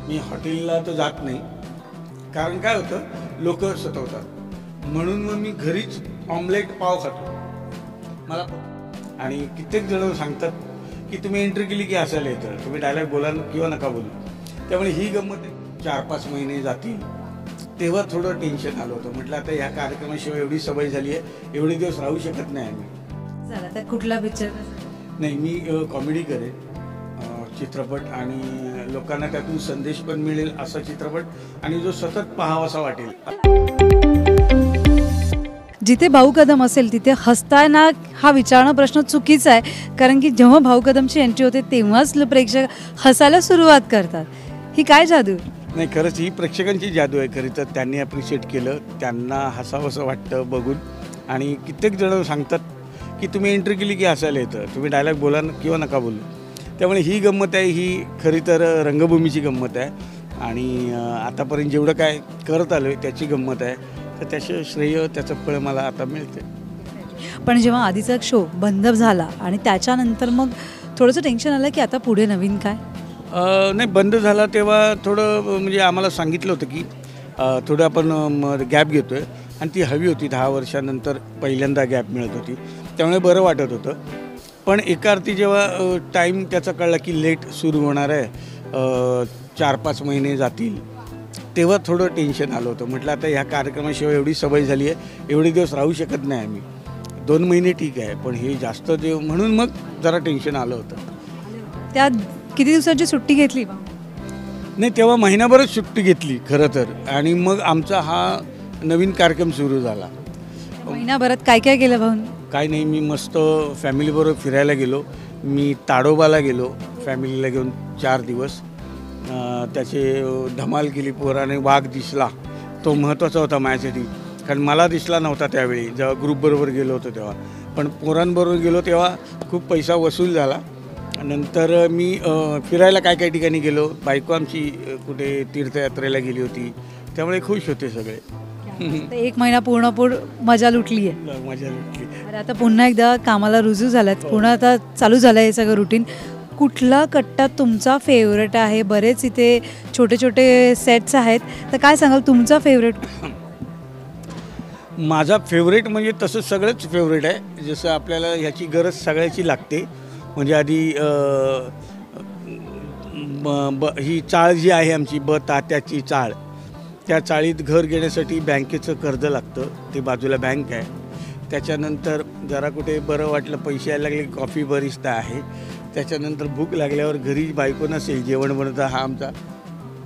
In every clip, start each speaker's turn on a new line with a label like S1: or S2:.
S1: मी हॉटेलला तर जात नाही, कारण काय होतं लोक सतवतात, म्हणून मग मी घरीच ऑमलेट पाव खातो मला. आणि कित्येक जण सांगतात की तुम्ही एंट्री केली की हसायला येतं, तुम्ही डायलॉग बोला किंवा नका बोलू. त्यामुळे ही गंमत आहे. 4-5 महिने जातील तेव्हा थोडं टेन्शन आलं होतं. म्हटलं आता ह्या कार्यक्रमाशिवाय एवढी सवय झाली आहे, एवढे दिवस राहू शकत नाही आम्ही.
S2: झाला तर कुठला पिक्चर?
S1: नाही, मी कॉमेडी करेन, चित्रपट, आणि लोकांना त्यातून संदेश पण मिळेल असा चित्रपट, आणि जो सतत पाहावासा वाटेल.
S2: जिथे भाऊ कदम असेल तिथे हसताना हा विचारणं प्रश्न चुकीचा आहे, कारण की जेव्हा भाऊ कदमची एंट्री होते तेव्हाच प्रेक्षक हसायला सुरुवात करतात. ही काय जादू?
S1: नाही, खरंच ही प्रेक्षकांची जादू आहे. खरी तर त्यांनी ॲप्रिशिएट केलं, त्यांना हसावंसं वाटतं बघून. आणि कित्येक जण सांगतात की तुम्ही एंट्री केली की हसायला येतं, तुम्ही डायलॉग बोला किंवा नका बोलू. त्यामुळे ही गंमत आहे, ही खरी तर रंगभूमीची गंमत आहे. आणि आतापर्यंत जेवढं काय करत आलो आहे त्याची गंमत आहे, तर त्याचं श्रेय, त्याचं फळ मला आता मिळते.
S2: पण जेव्हा आधीचा शो बंद झाला आणि त्याच्यानंतर मग थोडंसं टेन्शन आलं की आता पुढे नवीन काय?
S1: नाही, बंद झाला तेव्हा थोडं म्हणजे आम्हाला सांगितलं होतं की थोडं आपण गॅप घेतो आहे, आणि ती हवी होती. 10 वर्षानंतर पहिल्यांदा गॅप मिळत होती, त्यामुळे बरं वाटत होतं. पण एका अर्थी जेव्हा टाईम त्याचा कळला की लेट सुरू होणार आहे, 4-5 महिने जातील, तेव्हा थोडं टेन्शन आलं होतं. म्हटलं आता ह्या कार्यक्रमाशिवाय एवढी सवय झाली आहे, एवढे दिवस राहू शकत नाही आम्ही. 2 महिने ठीक आहे, पण हे जास्त म्हणून मग जरा टेन्शन आलं होतं.
S2: त्यात किती दिवसाची सुट्टी घेतली?
S1: नाही, तेव्हा महिनाभरच सुट्टी घेतली खरं तर, आणि मग आमचा हा नवीन कार्यक्रम सुरू झाला.
S2: महिनाभरात काय काय केलं भाऊ?
S1: काय नाही, मी मस्त फॅमिलीबरोबर फिरायला गेलो. मी ताडोबाला गेलो फॅमिलीला घेऊन 4 दिवस. त्याचे धमाल केली. पोराने वाघ दिसला, तो महत्त्वाचा होता माझ्यासाठी, कारण मला दिसला नव्हता त्यावेळी जेव्हा ग्रुपबरोबर गेलो होतो तेव्हा. पण पोरांबरोबर गेलो तेव्हा खूप पैसा वसूल झाला. नंतर मी फिरायला काय काय ठिकाणी गेलो. बायको आमची कुठे तीर्थयात्रेला गेली होती, त्यामुळे खुश होते सगळे.
S2: 1 महिना पूर्ण मजा लुटली आहे.
S1: मजा लुटली.
S2: अरे आता पुन्हा एकदा कामाला रुजू झालात, पुन्हा आता चालू झालं आहे सगळं रुटीन. कुठला कट्टा तुमचा फेवरेट आहे? बरेच इथे छोटे छोटे सेट्स आहेत, तर काय सांगाल तुमचा फेवरेट?
S1: माझा फेवरेट म्हणजे तसं सगळंच फेवरेट आहे. जसं आपल्याला ह्याची गरज सगळ्याची लागते. म्हणजे आधी ही चाळ जी आहे आमची तात्याची चाळ, त्या चाळीत घर घेण्यासाठी बँकेचं कर्ज लागतं, ते बाजूला बँक आहे. त्याच्यानंतर जरा कुठे बरं वाटलं, पैसे यायला लागले, कॉफी बरिस्ता आहे. त्याच्यानंतर भूक लागल्यावर घरी बायको नसेल, जेवण बनवता, हा आमचा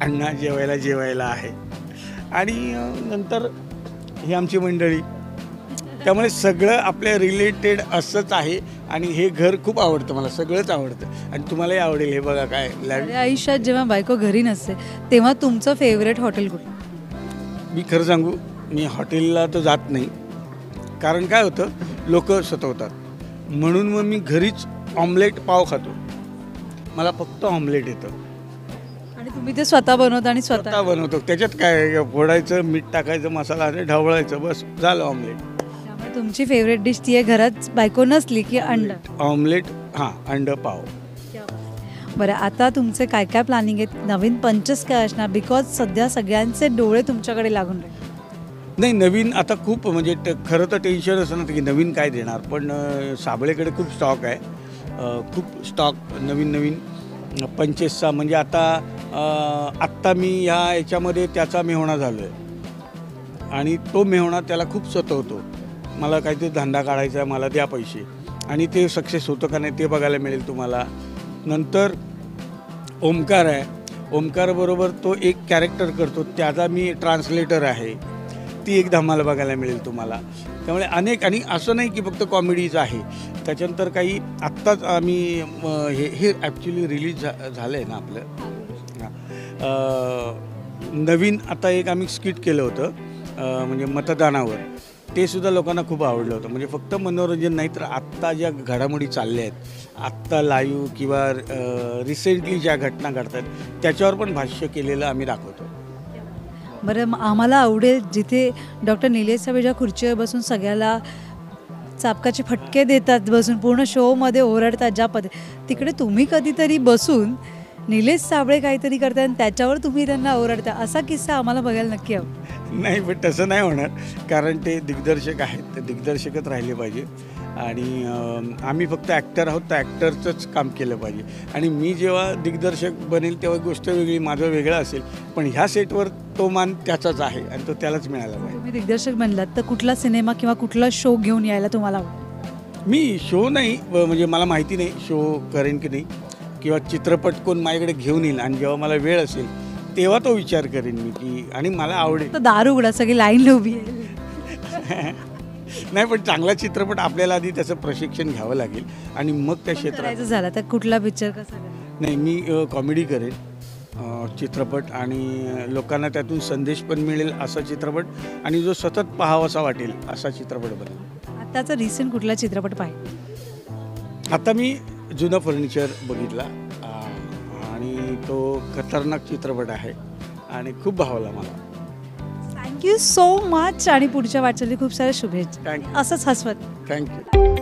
S1: अण्णा जेवायला आहे. आणि नंतर ही आमची मंडळी. त्यामुळे सगळं आपल्या रिलेटेड असंच आहे. आणि हे घर खूप आवडतं मला, सगळंच आवडतं, आणि तुम्हालाही आवडेल. हे बघा काय
S2: आयुष्यात जेव्हा बायको घरी नसते तेव्हा तुमचं फेवरेट हॉटेल कुठलं?
S1: मी खरं सांगू, मी हॉटेलला तर जात नाही, कारण काय होतं लोक सतवतात, म्हणून मग मी घरीच ऑमलेट पाव खातो. मला फक्त ऑमलेट येतं.
S2: आणि तुम्ही ते स्वतः बनवता? आणि स्वतः
S1: बनवतो. त्याच्यात काय, फोडायचं, मीठ टाकायचं, मसाला आणि ढवळायचं, बस झालं ऑमलेट.
S2: त्यामुळे तुमची फेवरेट डिश ती आहे घरात बायको नसली की अंड
S1: ऑमलेट. हां, अंड पाव.
S2: बरं, आता तुमचे काय काय प्लॅनिंग आहेत? नवीन पंचस काय असणार? बिकॉज सध्या सगळ्यांचे डोळे तुमच्याकडे लागून राहिले.
S1: नाही, नवीन आता खूप म्हणजे खरं तर टेन्शन असं नव्हतं की नवीन काय देणार, पण साबळेकडे खूप स्टॉक आहे. खूप स्टॉक नवीन पंचेसचा. म्हणजे आत्ता मी याच्यामध्ये त्याचा मेहुणा झालो आहे, आणि तो मेहुणा त्याला खूप सतवतो. मला काहीतरी धंदा काढायचा आहे, मला द्या पैसे, आणि ते सक्सेस होतं का नाही ते बघायला मिळेल तुम्हाला. नंतर ओमकार आहे. ओमकारबरोबर तो एक कॅरेक्टर करतो, त्याचा मी ट्रान्सलेटर आहे. ती एक धमाल बघायला मिळेल तुम्हाला. त्यामुळे अनेक, आणि असं नाही की फक्त कॉमेडीज आहे. त्याच्यानंतर काही आत्ताच आम्ही हे ॲक्च्युली रिलीज झालं आहे ना आपलं. नवीन आता एक आम्ही स्किट केलं होतं, म्हणजे मतदानावर. ते सुद्धा लोकांना खूप आवडलं होतं. म्हणजे फक्त मनोरंजन नाही, तर आत्ता ज्या घडामोडी चालल्या आहेत, आत्ता लाईव्ह किंवा रिसेंटली ज्या घटना घडत आहेत, त्याच्यावर पण भाष्य केलेलं आम्ही दाखवतो.
S2: बरं, आम्हाला आवडेल जिथे डॉक्टर निलेश साबळे ज्या खुर्चीवर बसून सगळ्याला चापकाचे फटके देतात, बसून पूर्ण शोमध्ये ओरडतात ज्या तिकडे तुम्ही कधीतरी बसून निलेश साबळे काहीतरी करतात आणि त्याच्यावर तुम्ही त्यांना ओरडता, असा किस्सा आम्हाला बघायला नक्की हवं.
S1: नाही, पण तसं नाही होणार, कारण ते दिग्दर्शक आहेत, ते दिग्दर्शकच राहिले पाहिजे आणि आम्ही फक्त ॲक्टर आहोत, तर ॲक्टरचंच काम केलं पाहिजे. आणि मी जेव्हा दिग्दर्शक बनेल तेव्हा गोष्ट वेगळी, माझं वेगळं असेल, पण ह्या सेटवर तो मान त्याचाच आहे आणि तो त्यालाच मिळाला पाहिजे.
S2: तुम्ही दिग्दर्शक बनलात तर कुठला सिनेमा किंवा कुठला शो घेऊन यायला तुम्हाला आवडेल?
S1: मी शो नाही, म्हणजे मला माहिती नाही शो करेन की नाही, किंवा चित्रपट कोण माझ्याकडे घेऊन येईल आणि जेव्हा मला वेळ असेल तेव्हा तो विचार करेन मी की, आणि मला आवडेल.
S2: तर दार उघडा, सगळी लाईन उभी आहे.
S1: नाही, पण चांगला चित्रपट आपल्याला आधी त्याचं प्रशिक्षण घ्यावं लागेल आणि मग त्या क्षेत्रात.
S2: करायचं झालं तर कुठला पिक्चर कसा करायचा?
S1: नाही, मी कॉमेडी करेन, चित्रपट, आणि लोकांना त्यातून संदेश पण मिळेल असा चित्रपट, आणि जो सतत पाहावासा वाटेल असा चित्रपट बनेल.
S2: आत्ताचा रिसेंट कुठला चित्रपट पाहिजे?
S1: आता मी जुनं फर्निचर बघितला आणि तो खतरनाक चित्रपट आहे आणि खूप भावला मला.
S2: थँक्यू सो मच आणि पुढच्या वाटचाली खूप साऱ्या शुभेच्छा.
S1: थँक्यू
S2: असंच हसवत.
S1: थँक्यू.